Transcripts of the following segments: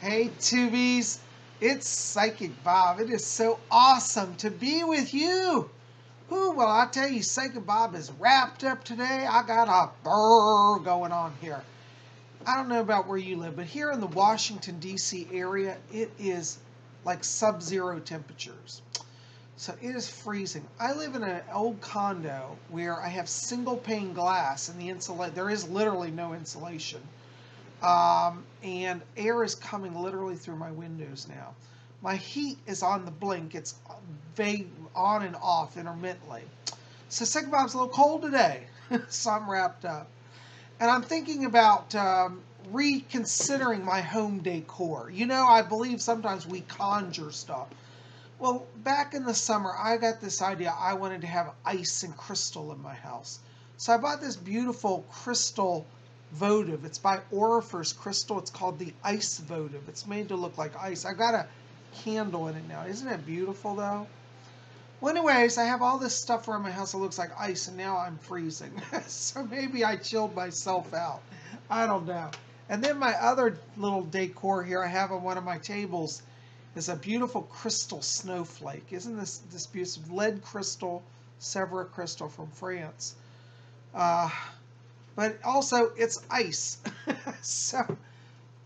Hey Tubies, it's Psychic Bob. It is so awesome to be with you. Ooh, well, I tell you, Psychic Bob is wrapped up today. I got a brrr going on here. I don't know about where you live, but here in the Washington, D.C. area, it is like sub-zero temperatures. So it is freezing. I live in an old condo where I have single pane glass and there is literally no insulation. And air is coming literally through my windows now. My heat is on the blink. It's on and off intermittently. So Psychic Bob's a little cold today, so I'm wrapped up. And I'm thinking about reconsidering my home decor. You know, I believe sometimes we conjure stuff. Well, back in the summer, I got this idea. I wanted to have ice and crystal in my house. So I bought this beautiful crystal votive. It's by Orifice Crystal. It's called the Ice Votive. It's made to look like ice. I got a candle in it now. Isn't it beautiful, though? Well, anyways, I have all this stuff around my house that looks like ice, and now I'm freezing. So maybe I chilled myself out. I don't know. And then my other little decor here I have on one of my tables is a beautiful crystal snowflake. Isn't this beautiful? Lead crystal, Sevres crystal from France. But also, it's ice. So,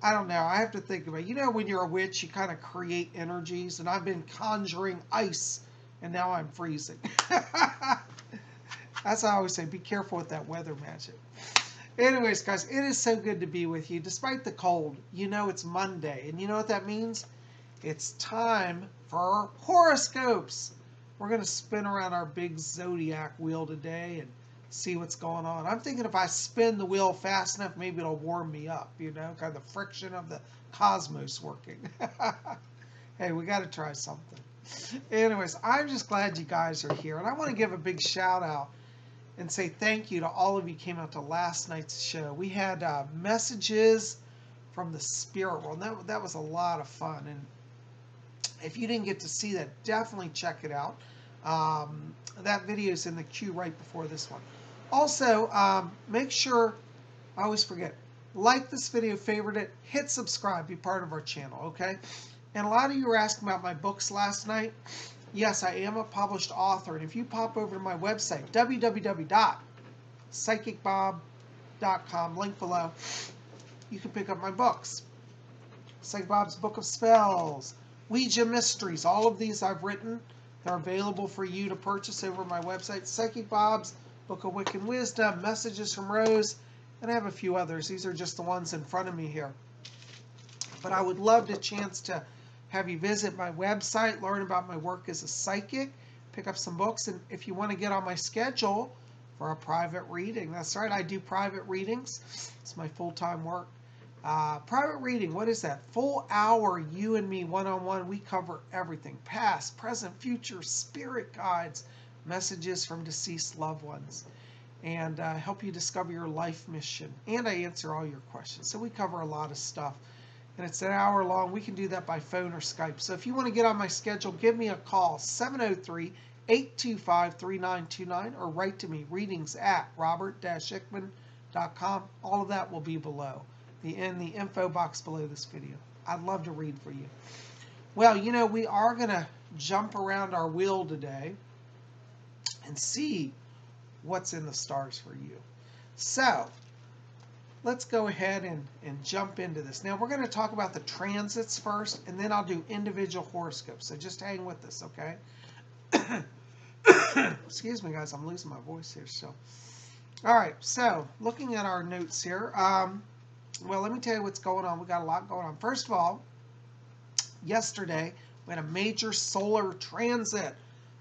I don't know. I have to think about it. You know, when you're a witch, you kind of create energies. And I've been conjuring ice, and now I'm freezing. That's how I always say, be careful with that weather magic. Anyways, guys, it is so good to be with you. Despite the cold, you know it's Monday. And you know what that means? It's time for horoscopes. We're going to spin around our big Zodiac wheel today and see what's going on. I'm thinking if I spin the wheel fast enough, maybe it'll warm me up, you know, kind of the friction of the cosmos working. Hey, we got to try something. Anyways, I'm just glad you guys are here. And I want to give a big shout out and say thank you to all of you who came out to last night's show. We had messages from the spirit world. That was a lot of fun. And if you didn't get to see that, definitely check it out. That video is in the queue right before this one. Also, make sure, I always forget, like this video, favorite it, hit subscribe, be part of our channel, okay? And a lot of you were asking about my books last night. Yes, I am a published author, and if you pop over to my website, www.psychicbob.com, link below, you can pick up my books. Psychic Bob's Book of Spells, Ouija Mysteries, all of these I've written. They're available for you to purchase over my website. Psychic Bob's Book of Wiccan Wisdom, Messages from Rose, and I have a few others. These are just the ones in front of me here. But I would love the chance to have you visit my website, learn about my work as a psychic, pick up some books, and if you want to get on my schedule for a private reading, that's right, I do private readings. It's my full-time work. Private reading, what is that? Full hour, you and me, one-on-one. We cover everything. Past, present, future, spirit guides, messages from deceased loved ones, and help you discover your life mission. And I answer all your questions. So we cover a lot of stuff. And it's an hour long. We can do that by phone or Skype. So if you want to get on my schedule, give me a call, 703-825-3929, or write to me, readings@robert-ickman.com. All of that will be below. In the info box below this video. I'd love to read for you. Well, you know, we are going to jump around our wheel today and see what's in the stars for you. So, let's go ahead and jump into this. Now, we're going to talk about the transits first, and then I'll do individual horoscopes. So just hang with us, okay? Excuse me, guys. I'm losing my voice here. So, all right. So, looking at our notes here, well, let me tell you what's going on. We got a lot going on. First of all, yesterday we had a major solar transit.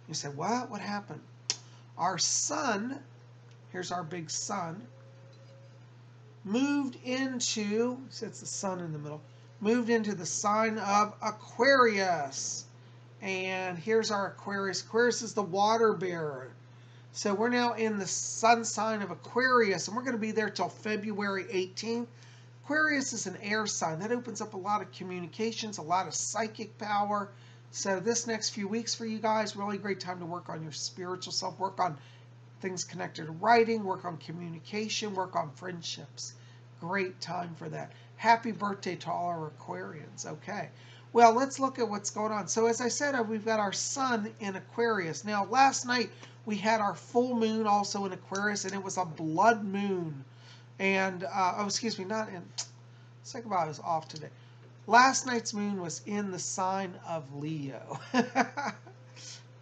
You say, what? What happened? Our sun, here's our big sun, moved into, it's the sun in the middle, moved into the sign of Aquarius. And here's our Aquarius. Aquarius is the water bearer. So we're now in the sun sign of Aquarius, and we're going to be there till February 18th. Aquarius is an air sign. That opens up a lot of communications, a lot of psychic power. So this next few weeks for you guys, really great time to work on your spiritual self, work on things connected to writing, work on communication, work on friendships. Great time for that. Happy birthday to all our Aquarians. Okay. Well, let's look at what's going on. So as I said, we've got our sun in Aquarius. Now, last night we had our full moon also in Aquarius, and it was a blood moon. And, oh, excuse me, not in, second of all, I was off today. Last night's moon was in the sign of Leo.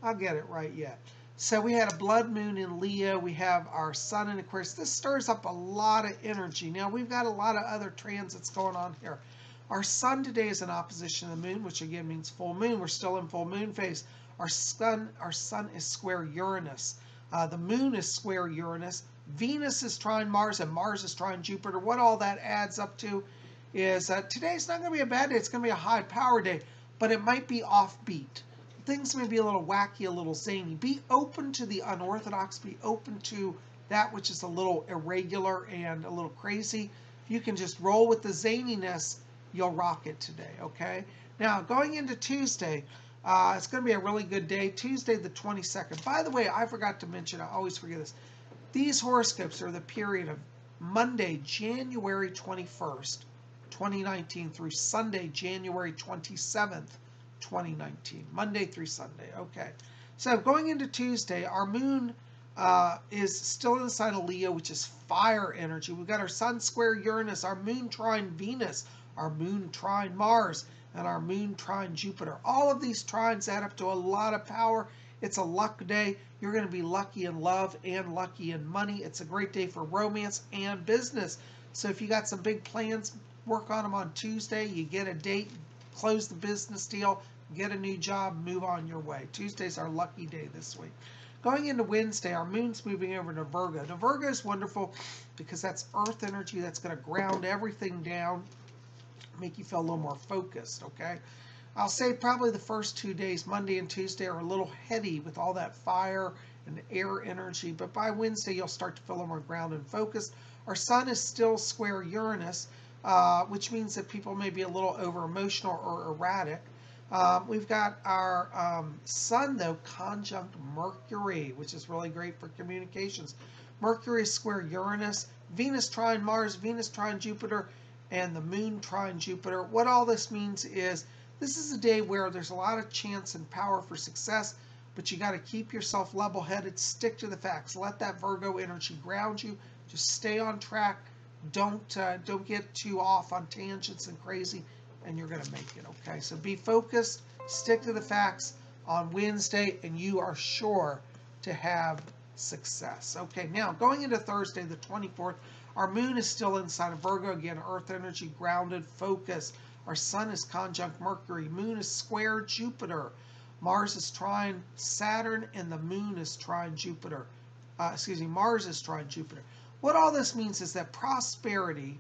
I'll get it right yet. So we had a blood moon in Leo. We have our sun in Aquarius. This stirs up a lot of energy. Now, we've got a lot of other transits going on here. Our sun today is in opposition to the moon, which again means full moon. We're still in full moon phase. Our sun is square Uranus. The moon is square Uranus. Venus is trine Mars, and Mars is trine Jupiter. What all that adds up to is today's not going to be a bad day. It's going to be a high power day, but it might be offbeat. Things may be a little wacky, a little zany. Be open to the unorthodox. Be open to that which is a little irregular and a little crazy. If you can just roll with the zaniness, you'll rock it today, okay? Now, going into Tuesday, it's going to be a really good day. Tuesday the 22nd. By the way, I forgot to mention, I always forget this. These horoscopes are the period of Monday, January 21st, 2019 through Sunday, January 27th, 2019. Monday through Sunday. Okay. So going into Tuesday, our moon is still in the sign of Leo, which is fire energy. We've got our sun square Uranus, our moon trine Venus, our moon trine Mars, and our moon trine Jupiter. All of these trines add up to a lot of power. It's a luck day. You're going to be lucky in love and lucky in money. It's a great day for romance and business. So if you got some big plans, work on them on Tuesday. You get a date, close the business deal, get a new job, move on your way. Tuesday's our lucky day this week. Going into Wednesday, our moon's moving over to Virgo. Now, Virgo is wonderful because that's earth energy. That's going to ground everything down, make you feel a little more focused, okay? I'll say probably the first 2 days, Monday and Tuesday, are a little heady with all that fire and air energy, but by Wednesday, you'll start to feel a little more grounded and focused. Our sun is still square Uranus, which means that people may be a little over-emotional or erratic. We've got our sun, though, conjunct Mercury, which is really great for communications. Mercury is square Uranus, Venus trine Mars, Venus trine Jupiter, and the moon trine Jupiter. What all this means is this is a day where there's a lot of chance and power for success, but you got to keep yourself level-headed, stick to the facts, let that Virgo energy ground you, just stay on track, don't get too off on tangents and crazy, and you're going to make it, okay? So be focused, stick to the facts on Wednesday, and you are sure to have success. Okay, now going into Thursday, the 24th, our moon is still inside of Virgo. Again, earth energy, grounded, focused. Our sun is conjunct Mercury. Moon is square Jupiter. Mars is trine Saturn, and the moon is trine Jupiter. Mars is trine Jupiter. What all this means is that prosperity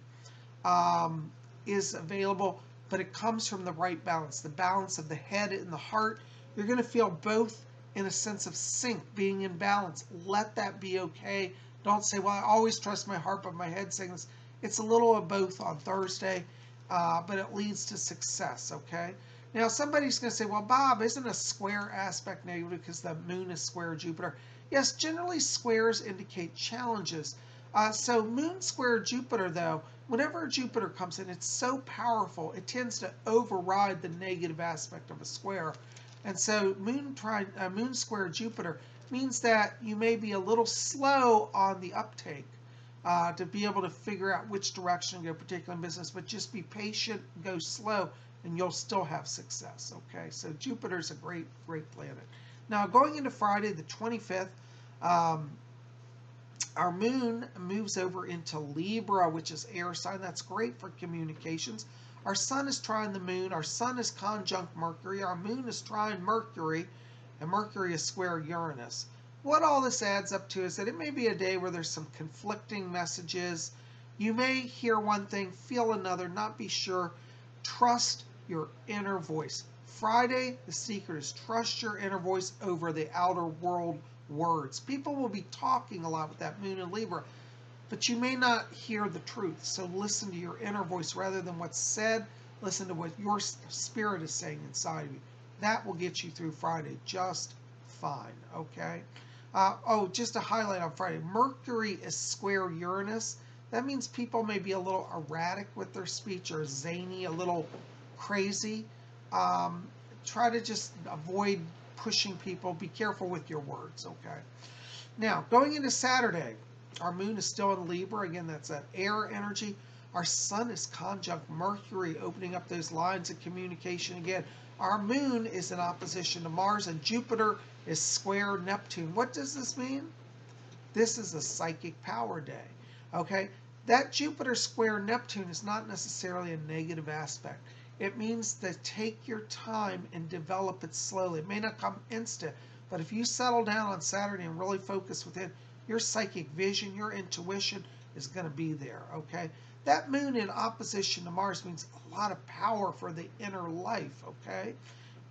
is available, but it comes from the right balance, the balance of the head and the heart. You're going to feel both in a sense of sync, being in balance. Let that be okay. Don't say, well, I always trust my heart, but my head saying this. It's a little of both on Thursday, but it leads to success, okay? Now, somebody's going to say, well, Bob, isn't a square aspect negative because the moon is square Jupiter? Yes, generally squares indicate challenges. So moon square Jupiter, though, whenever Jupiter comes in, it's so powerful, it tends to override the negative aspect of a square. And so moon square Jupiter means that you may be a little slow on the uptake to be able to figure out which direction to go, particularly in business, but just be patient, go slow, and you'll still have success, okay? So Jupiter's a great, great planet. Now, going into Friday, the 25th, our moon moves over into Libra, which is air sign. That's great for communications. Our sun is trine the moon. Our sun is conjunct Mercury. Our moon is trine Mercury, and Mercury is square Uranus. What all this adds up to is that it may be a day where there's some conflicting messages. You may hear one thing, feel another, not be sure. Trust your inner voice. Friday, the secret is trust your inner voice over the outer world words. People will be talking a lot with that moon in Libra, but you may not hear the truth. So listen to your inner voice rather than what's said. Listen to what your spirit is saying inside of you. That will get you through Friday just fine, okay? Just a highlight on Friday. Mercury is square Uranus. That means people may be a little erratic with their speech or zany, a little crazy. Try to just avoid pushing people. Be careful with your words, okay? Now, going into Saturday, our moon is still in Libra. Again, that's that air energy. Our sun is conjunct Mercury, opening up those lines of communication again. Our moon is in opposition to Mars, and Jupiter is square Neptune. What does this mean? This is a psychic power day, okay? That Jupiter square Neptune is not necessarily a negative aspect. It means to take your time and develop it slowly. It may not come instant, but if you settle down on Saturday and really focus within, your psychic vision, your intuition is going to be there, okay? That moon in opposition to Mars means a lot of power for the inner life, okay?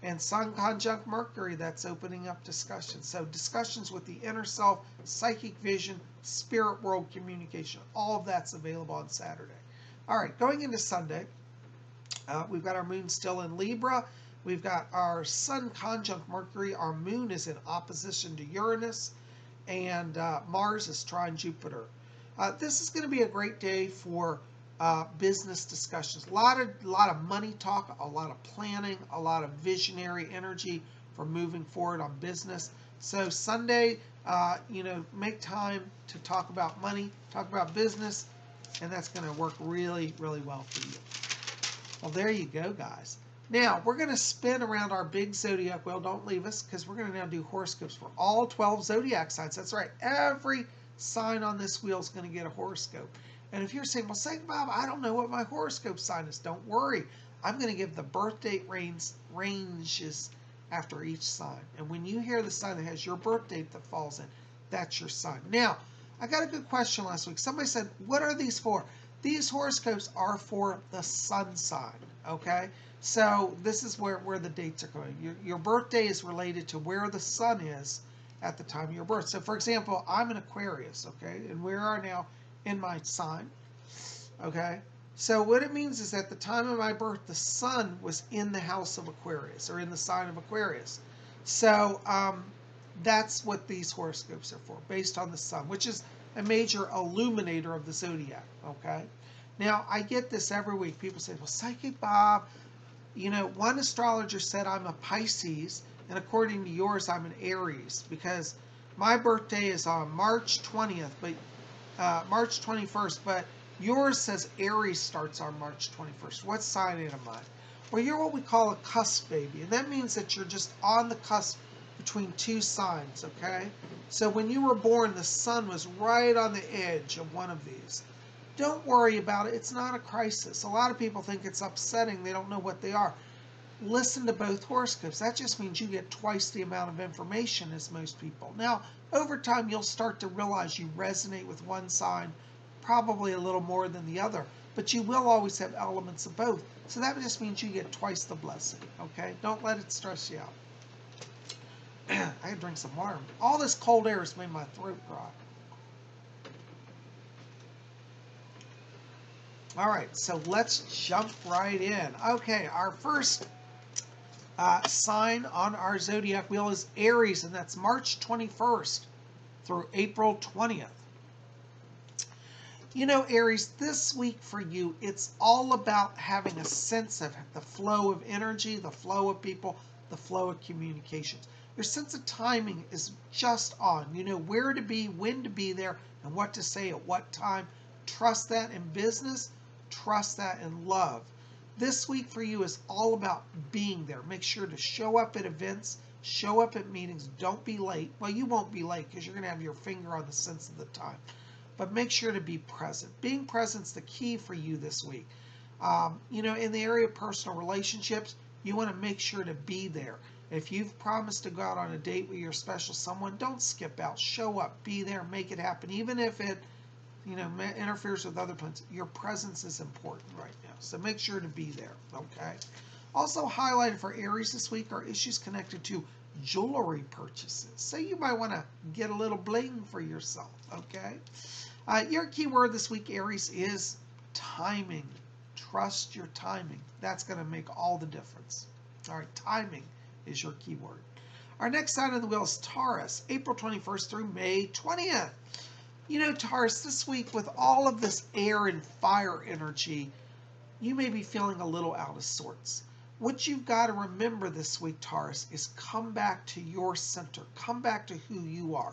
And Sun conjunct Mercury, that's opening up discussions. So discussions with the inner self, psychic vision, spirit world communication, all of that's available on Saturday. All right, going into Sunday, we've got our moon still in Libra. We've got our Sun conjunct Mercury. Our moon is in opposition to Uranus, and Mars is trine Jupiter. This is going to be a great day for business discussions. A lot of money talk, a lot of planning, a lot of visionary energy for moving forward on business. So Sunday, make time to talk about money, talk about business, and that's going to work really, really well for you. Well, there you go, guys. Now, we're going to spin around our big zodiac wheel. Don't leave us, because we're going to now do horoscopes for all 12 zodiac signs. That's right. Every sign on this wheel is going to get a horoscope. And if you're saying, well, say, Bob, I don't know what my horoscope sign is, don't worry. I'm going to give the birth date ranges after each sign. And when you hear the sign that has your birth date that falls in, that's your sign. Now, I got a good question last week. Somebody said, what are these for? These horoscopes are for the sun sign, okay? So this is where the dates are going. Your birthday is related to where the sun is at the time of your birth. So, for example, I'm an Aquarius, okay? And we are now in my sign, okay? So what it means is at the time of my birth, the sun was in the house of Aquarius, or in the sign of Aquarius. So that's what these horoscopes are for, based on the sun, which is a major illuminator of the zodiac, okay? Now, I get this every week. People say, well, Psychic Bob, one astrologer said I'm a Pisces, and according to yours, I'm an Aries, because my birthday is on March 20th, but March 21st, but yours says Aries starts on March 21st. What sign am I? Well, you're what we call a cusp baby, and that means that you're just on the cusp between two signs, okay? So when you were born, the sun was right on the edge of one of these. Don't worry about it. It's not a crisis. A lot of people think it's upsetting. They don't know what they are. Listen to both horoscopes. That just means you get twice the amount of information as most people. Now, over time, you'll start to realize you resonate with one sign probably a little more than the other, but you will always have elements of both. So that just means you get twice the blessing, okay? Don't let it stress you out. I gotta drink some water. All this cold air has made my throat dry. All right, so let's jump right in. Okay, our first sign on our zodiac wheel is Aries, and that's March 21st through April 20th. Aries, this week for you, it's all about having a sense of the flow of energy, the flow of people, the flow of communications. Your sense of timing is just on. You know where to be, when to be there, and what to say at what time. Trust that in business. Trust that in love. This week for you is all about being there. Make sure to show up at events, show up at meetings. Don't be late. Well, you won't be late because you're going to have your finger on the sense of the time. But make sure to be present. Being present is the key for you this week. In the area of personal relationships, you want to make sure to be there. If you've promised to go out on a date with your special someone, don't skip out. Show up, be there, make it happen. Even if it interferes with other plans, your presence is important right now. So make sure to be there, okay? Also highlighted for Aries this week are issues connected to jewelry purchases. So you might want to get a little bling for yourself, okay? Your key word this week, Aries, is timing. Trust your timing. That's going to make all the difference. All right, timing is your keyword. Our next sign on the wheel is Taurus, April 21st through May 20th. You know, Taurus, this week with all of this air and fire energy, you may be feeling a little out of sorts. What you've got to remember this week, Taurus, is come back to your center. Come back to who you are.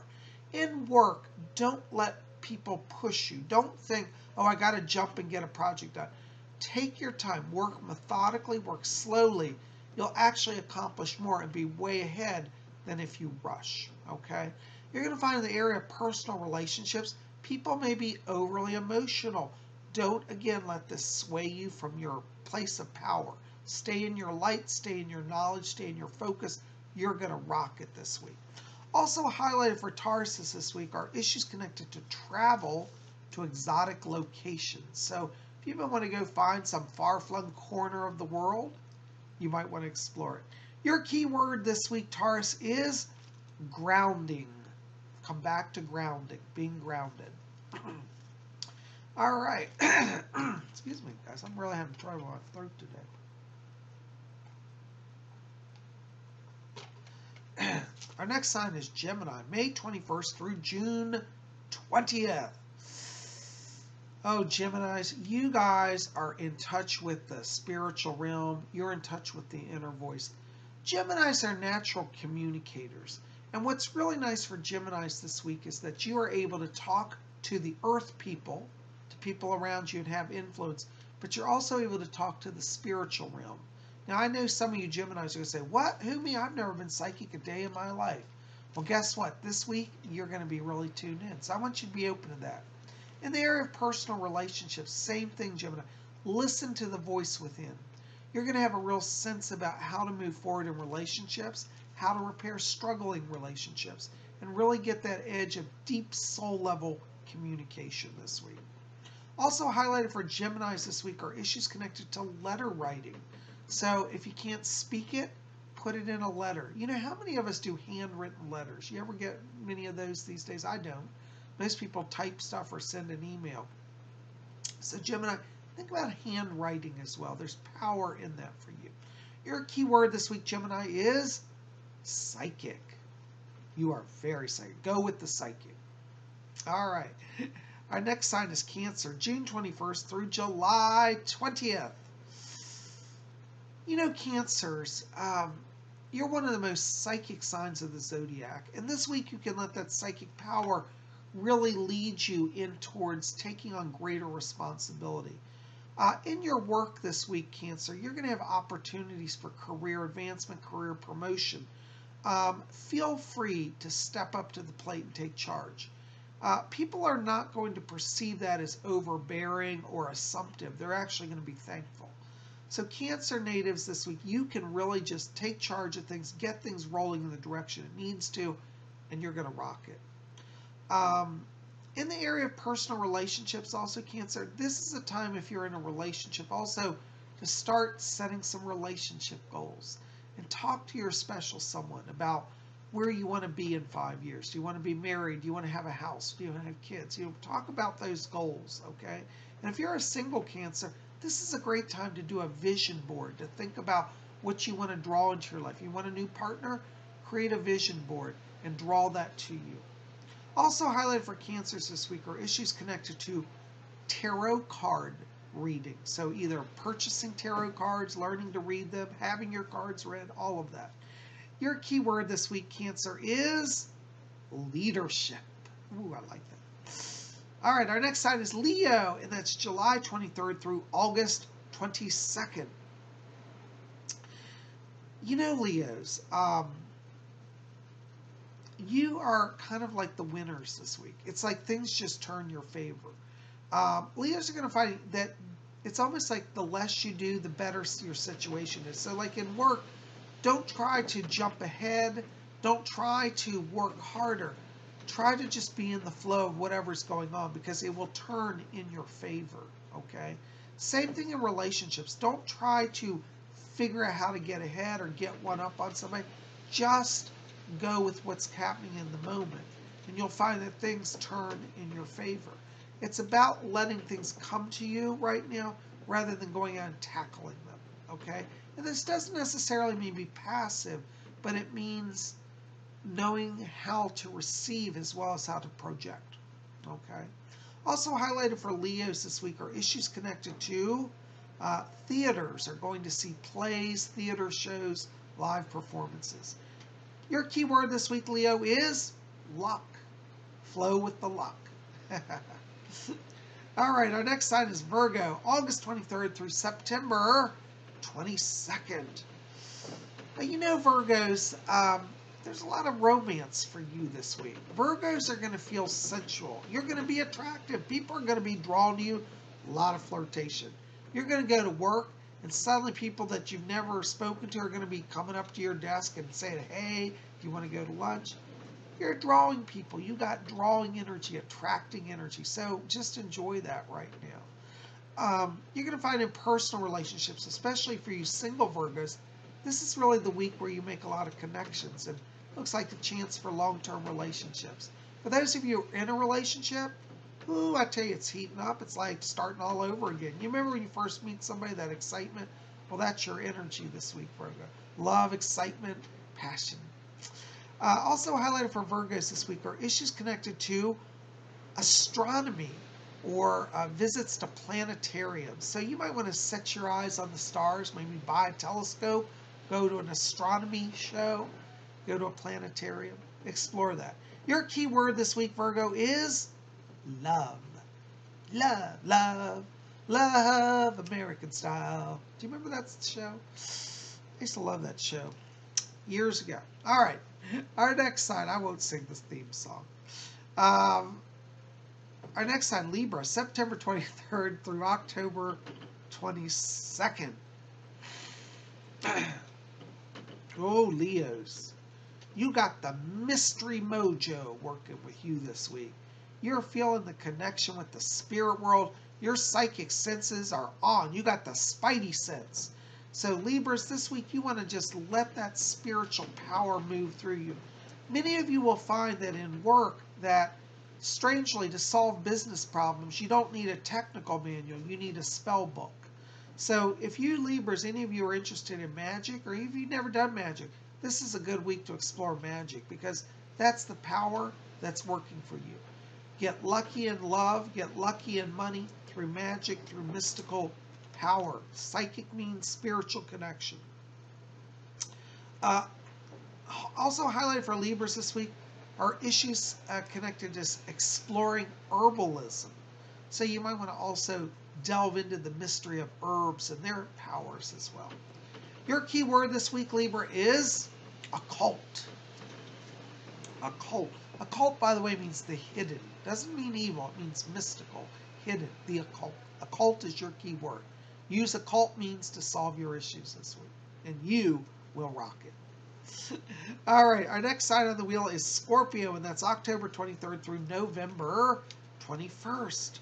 In work, don't let people push you. Don't think, oh, I got to jump and get a project done. Take your time. Work methodically. Work slowly. You'll actually accomplish more and be way ahead than if you rush, okay? You're going to find in the area of personal relationships, people may be overly emotional. Don't, again, let this sway you from your place of power. Stay in your light, stay in your knowledge, stay in your focus. You're going to rock it this week. Also highlighted for Taurus this week are issues connected to travel to exotic locations. So if you want to go find some far-flung corner of the world, you might want to explore it. Your key word this week, Taurus, is grounding. Come back to grounding, being grounded. All right. Excuse me, guys. I'm really having trouble with my throat today. Our next sign is Gemini, May 21st through June 20th. Oh, Geminis, you guys are in touch with the spiritual realm. You're in touch with the inner voice. Geminis are natural communicators. And what's really nice for Geminis this week is that you are able to talk to the earth people, to people around you and have influence, but you're also able to talk to the spiritual realm. Now, I know some of you Geminis are going to say, what? Who, me? I've never been psychic a day in my life. Well, guess what? This week, you're going to be really tuned in. So I want you to be open to that. In the area of personal relationships, same thing, Gemini. Listen to the voice within. You're going to have a real sense about how to move forward in relationships, how to repair struggling relationships, and really get that edge of deep soul level communication this week. Also highlighted for Geminis this week are issues connected to letter writing. So if you can't speak it, put it in a letter. You know, how many of us do handwritten letters? You ever get many of those these days? I don't. Most people type stuff or send an email. So Gemini, think about handwriting as well. There's power in that for you. Your key word this week, Gemini, is psychic. You are very psychic. Go with the psychic. All right. Our next sign is Cancer, June 21st through July 20th. You know, Cancers, you're one of the most psychic signs of the Zodiac. And this week you can let that psychic power really lead you in towards taking on greater responsibility. In your work this week, Cancer, you're going to have opportunities for career advancement, career promotion. Feel free to step up to the plate and take charge. People are not going to perceive that as overbearing or assumptive. They're actually going to be thankful. So Cancer natives this week, you can really just take charge of things, get things rolling in the direction it needs to, and you're going to rock it. In the area of personal relationships also, Cancer, this is a time if you're in a relationship also to start setting some relationship goals and talk to your special someone about where you want to be in 5 years. Do you want to be married? Do you want to have a house? Do you want to have kids? You know, talk about those goals, okay? And if you're a single Cancer, this is a great time to do a vision board, to think about what you want to draw into your life. You want a new partner? Create a vision board and draw that to you. Also highlighted for Cancers this week are issues connected to tarot card reading. So either purchasing tarot cards, learning to read them, having your cards read, all of that. Your key word this week, Cancer, is leadership. Ooh, I like that. All right, our next sign is Leo, and that's July 23rd through August 22nd. You know, Leos, you are kind of like the winners this week. It's like things just turn your favor. Leos are going to find that it's almost like the less you do, the better your situation is. So like in work, don't try to jump ahead. Don't try to work harder. Try to just be in the flow of whatever's going on because it will turn in your favor, okay? Same thing in relationships. Don't try to figure out how to get ahead or get one up on somebody. Just go with what's happening in the moment, and you'll find that things turn in your favor. It's about letting things come to you right now rather than going out and tackling them, okay? And this doesn't necessarily mean be passive, but it means knowing how to receive as well as how to project, Okay. Also highlighted for Leos this week are issues connected to theaters. Are going to see plays, theater shows, live performances. Your keyword this week, Leo, is luck. Flow with the luck. All right, our next sign is Virgo, August 23rd through September 22nd. Now, you know, Virgos, there's a lot of romance for you this week. Virgos are going to feel sensual. You're going to be attractive. People are going to be drawn to you. A lot of flirtation. You're going to go to work, and suddenly people that you've never spoken to are going to be coming up to your desk and saying, hey, do you want to go to lunch? You're drawing people. You got drawing energy, attracting energy. So just enjoy that right now. You're going to find in personal relationships, especially for you single Virgos, this is really the week where you make a lot of connections and looks like the chance for long-term relationships. For those of you in a relationship, ooh, I tell you, it's heating up. It's like starting all over again. You remember when you first meet somebody, that excitement? Well, that's your energy this week, Virgo. Love, excitement, passion. Also highlighted for Virgos this week are issues connected to astronomy or visits to planetariums. So you might want to set your eyes on the stars, maybe buy a telescope, go to an astronomy show, go to a planetarium, explore that. Your key word this week, Virgo, is love. Love, love, love, American style. Do you remember that show? I used to love that show years ago. All right. Our next sign, I won't sing this theme song. Our next sign, Libra, September 23rd through October 22nd. Oh, Leos, you got the mystery mojo working with you this week. You're feeling the connection with the spirit world. Your psychic senses are on. You got the spidey sense. So Libras, this week you want to just let that spiritual power move through you. Many of you will find that in work that, strangely, to solve business problems, you don't need a technical manual, you need a spell book. So if you Libras, any of you are interested in magic, or if you've never done magic, this is a good week to explore magic because that's the power that's working for you. Get lucky in love, get lucky in money through magic, through mystical power. Psychic means spiritual connection. Also highlighted for Libras this week are issues connected to exploring herbalism. So you might want to also delve into the mystery of herbs and their powers as well. Your key word this week, Libra, is occult. Occult. Occult, by the way, means the hidden. Doesn't mean evil. It means mystical, hidden, the occult. Occult is your key word. Use occult means to solve your issues this week, and you will rock it. All right, our next sign on the wheel is Scorpio, and that's October 23rd through November 21st.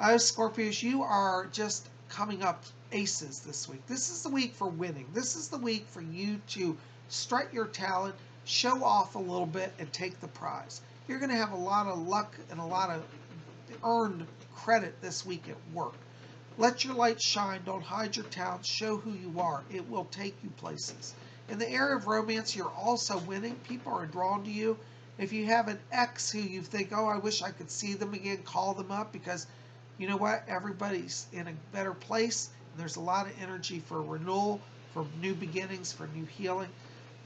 Scorpios, you are just coming up aces this week. This is the week for winning. This is the week for you to strut your talent, show off a little bit, and take the prize. You're going to have a lot of luck and a lot of earned credit this week at work. Let your light shine. Don't hide your talent. Show who you are. It will take you places. In the area of romance, you're also winning. People are drawn to you. If you have an ex who you think, oh, I wish I could see them again, call them up because you know what? Everybody's in a better place. And there's a lot of energy for renewal, for new beginnings, for new healing.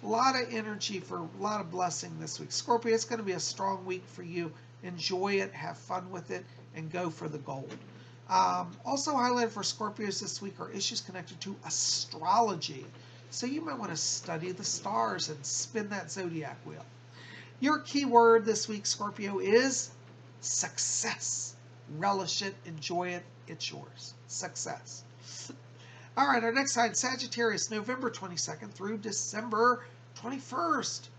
A lot of energy for a lot of blessing this week. Scorpio, it's going to be a strong week for you. Enjoy it, have fun with it, and go for the gold. Also highlighted for Scorpios this week are issues connected to astrology. So you might want to study the stars and spin that zodiac wheel. Your key word this week, Scorpio, is success. Relish it, enjoy it, it's yours. Success. All right, our next sign, Sagittarius, November 22nd through December 21st.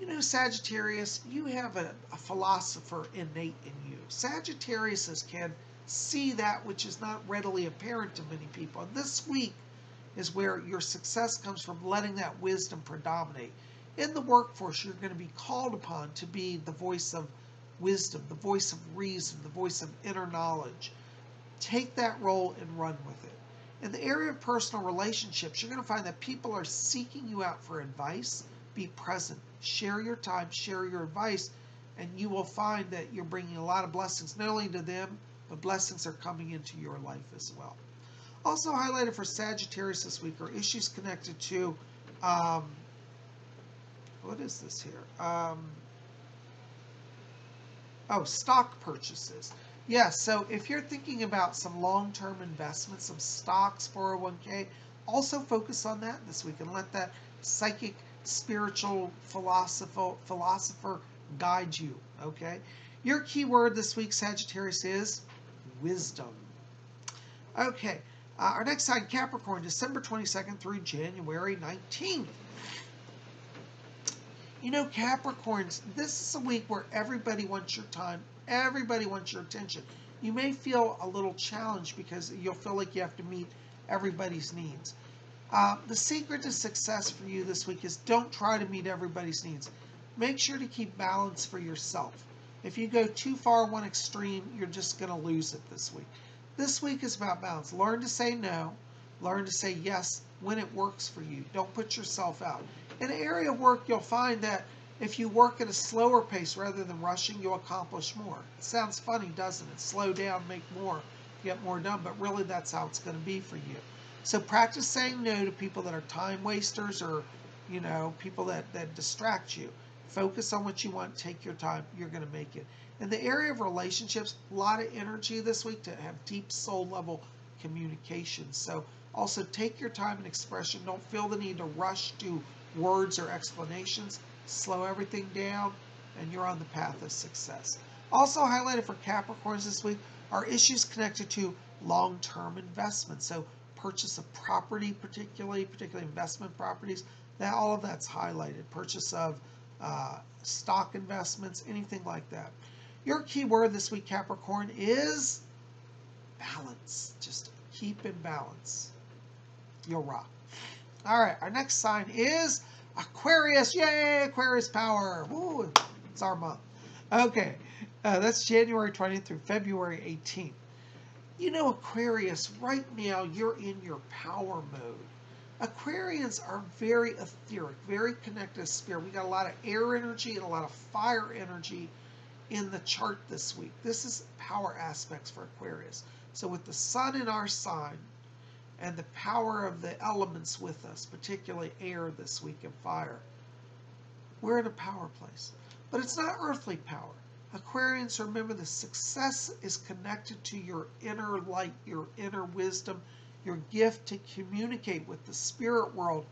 You know, Sagittarius, you have a philosopher innate in you. Sagittariuses can see that which is not readily apparent to many people. And this week is where your success comes from letting that wisdom predominate. In the workforce, you're going to be called upon to be the voice of wisdom, the voice of reason, the voice of inner knowledge. Take that role and run with it. In the area of personal relationships, you're going to find that people are seeking you out for advice. Be present. Share your time, share your advice, and you will find that you're bringing a lot of blessings, not only to them, but blessings are coming into your life as well. Also highlighted for Sagittarius this week are issues connected to, what is this here? Stock purchases. Yes, so if you're thinking about some long-term investments, some stocks, 401k, also focus on that this week and let that psychic, spiritual philosopher guide you, okay? Your key word this week, Sagittarius, is wisdom. Okay, our next sign, Capricorn, December 22nd through January 19th. You know, Capricorns, this is a week where everybody wants your time, everybody wants your attention. You may feel a little challenged because you'll feel like you have to meet everybody's needs. The secret to success for you this week is don't try to meet everybody's needs. Make sure to keep balance for yourself. If you go too far one extreme, you're just going to lose it this week. This week is about balance. Learn to say no. Learn to say yes when it works for you. Don't put yourself out. In an area of work, you'll find that if you work at a slower pace rather than rushing, you'll accomplish more. It sounds funny, doesn't it? Slow down, make more, get more done, but really that's how it's going to be for you. So practice saying no to people that are time wasters or, you know, people that distract you. Focus on what you want, take your time, you're going to make it. In the area of relationships, a lot of energy this week to have deep soul level communication. So also take your time and expression. Don't feel the need to rush to words or explanations. Slow everything down and you're on the path of success. Also highlighted for Capricorns this week are issues connected to long-term investments. So purchase of property, particularly investment properties, that all of that's highlighted. Purchase of stock investments, anything like that. Your key word this week, Capricorn, is balance. Just keep in balance. You'll rock. All right, our next sign is Aquarius. Yay, Aquarius power. Woo, it's our month. Okay, that's January 20th through February 18th. You know, Aquarius, right now you're in your power mode. Aquarians are very etheric, very connected to spirit. We got a lot of air energy and a lot of fire energy in the chart this week. This is power aspects for Aquarius. So with the sun in our sign and the power of the elements with us, particularly air this week and fire, we're in a power place. But it's not earthly power. Aquarians, remember the success is connected to your inner light, your inner wisdom, your gift to communicate with the spirit world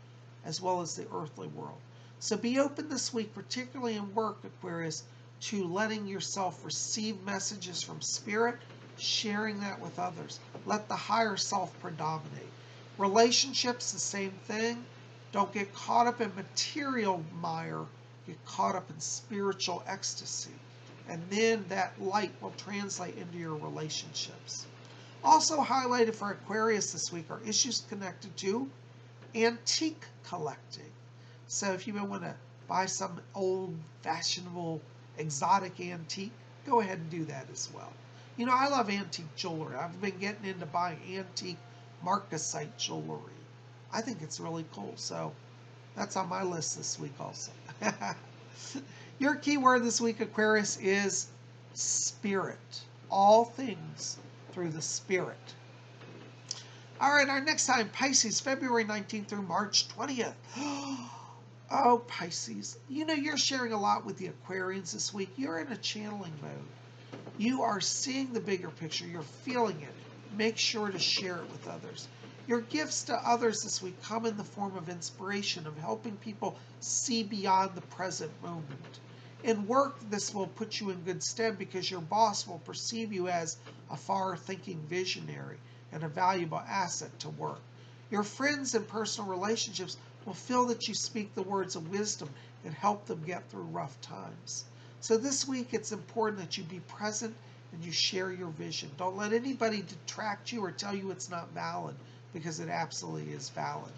as well as the earthly world. So be open this week, particularly in work, Aquarius, to letting yourself receive messages from spirit, sharing that with others. Let the higher self predominate. Relationships, the same thing. Don't get caught up in material mire. Get caught up in spiritual ecstasy. And then that light will translate into your relationships. Also highlighted for Aquarius this week are issues connected to antique collecting. So if you want to buy some old, fashionable, exotic antique, go ahead and do that as well. You know, I love antique jewelry. I've been getting into buying antique marcasite jewelry. I think it's really cool. So that's on my list this week also. Your key word this week, Aquarius, is spirit. All things through the spirit. All right, our next sign, Pisces, February 19th through March 20th. Oh, Pisces, you know, you're sharing a lot with the Aquarians this week. You're in a channeling mode. You are seeing the bigger picture. You're feeling it. Make sure to share it with others. Your gifts to others this week come in the form of inspiration, of helping people see beyond the present moment. In work, this will put you in good stead because your boss will perceive you as a far-thinking visionary and a valuable asset to work. Your friends and personal relationships will feel that you speak the words of wisdom and help them get through rough times. So this week, it's important that you be present and you share your vision. Don't let anybody detract you or tell you it's not valid, because it absolutely is valid.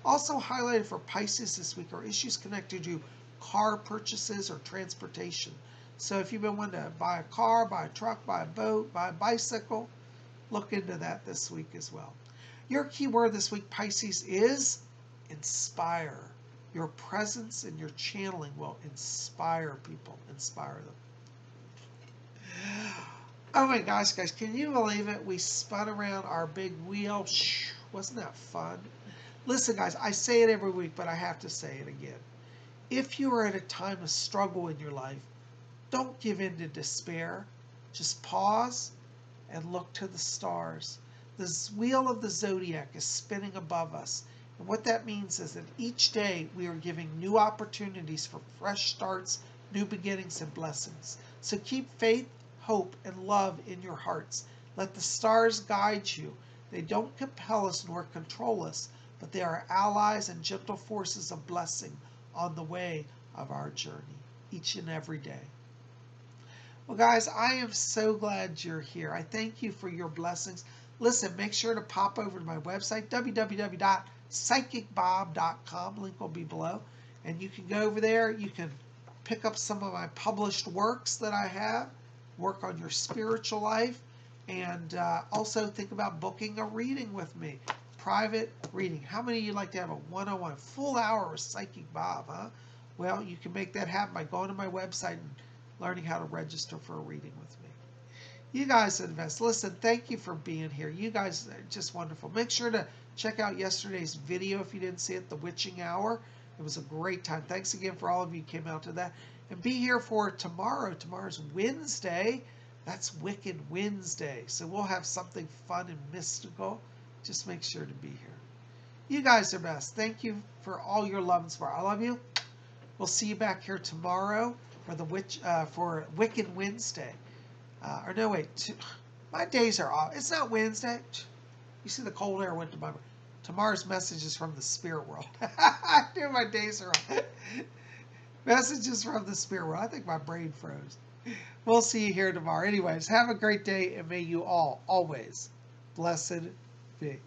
Also highlighted for Pisces this week are issues connected to car purchases or transportation. So if you've been wanting to buy a car, buy a truck, buy a boat, buy a bicycle, look into that this week as well. Your key word this week, Pisces, is inspire. Your presence and your channeling will inspire people, inspire them. Oh my gosh, guys, can you believe it? We spun around our big wheel. Wasn't that fun? Listen, guys, I say it every week, but I have to say it again. If you are at a time of struggle in your life, don't give in to despair. Just pause and look to the stars. The wheel of the Zodiac is spinning above us. And what that means is that each day we are giving new opportunities for fresh starts, new beginnings, and blessings. So keep faith, hope, and love in your hearts. Let the stars guide you. They don't compel us nor control us, but they are allies and gentle forces of blessing on the way of our journey, each and every day. Well, guys, I am so glad you're here. I thank you for your blessings. Listen, make sure to pop over to my website, www.psychicbob.com. Link will be below. And you can go over there. You can pick up some of my published works that I have, work on your spiritual life, and also think about booking a reading with me. Private reading. How many of you like to have a one-on-one, full hour with Psychic Bob, huh? Well, you can make that happen by going to my website and learning how to register for a reading with me. You guys are the best. Listen, thank you for being here. You guys are just wonderful. Make sure to check out yesterday's video if you didn't see it, The Witching Hour. It was a great time. Thanks again for all of you who came out to that. And be here for tomorrow. Tomorrow's Wednesday. That's Wicked Wednesday. So we'll have something fun and mystical. Just make sure to be here. You guys are best. Thank you for all your love and support. I love you. We'll see you back here tomorrow for Wicked Wednesday. Or no, wait. My days are off. It's not Wednesday. You see the cold air went to my... Tomorrow's message is from the spirit world. I knew my days are off. Messages from the spirit world. I think my brain froze. We'll see you here tomorrow. Anyways, have a great day, and may you all always blessed be.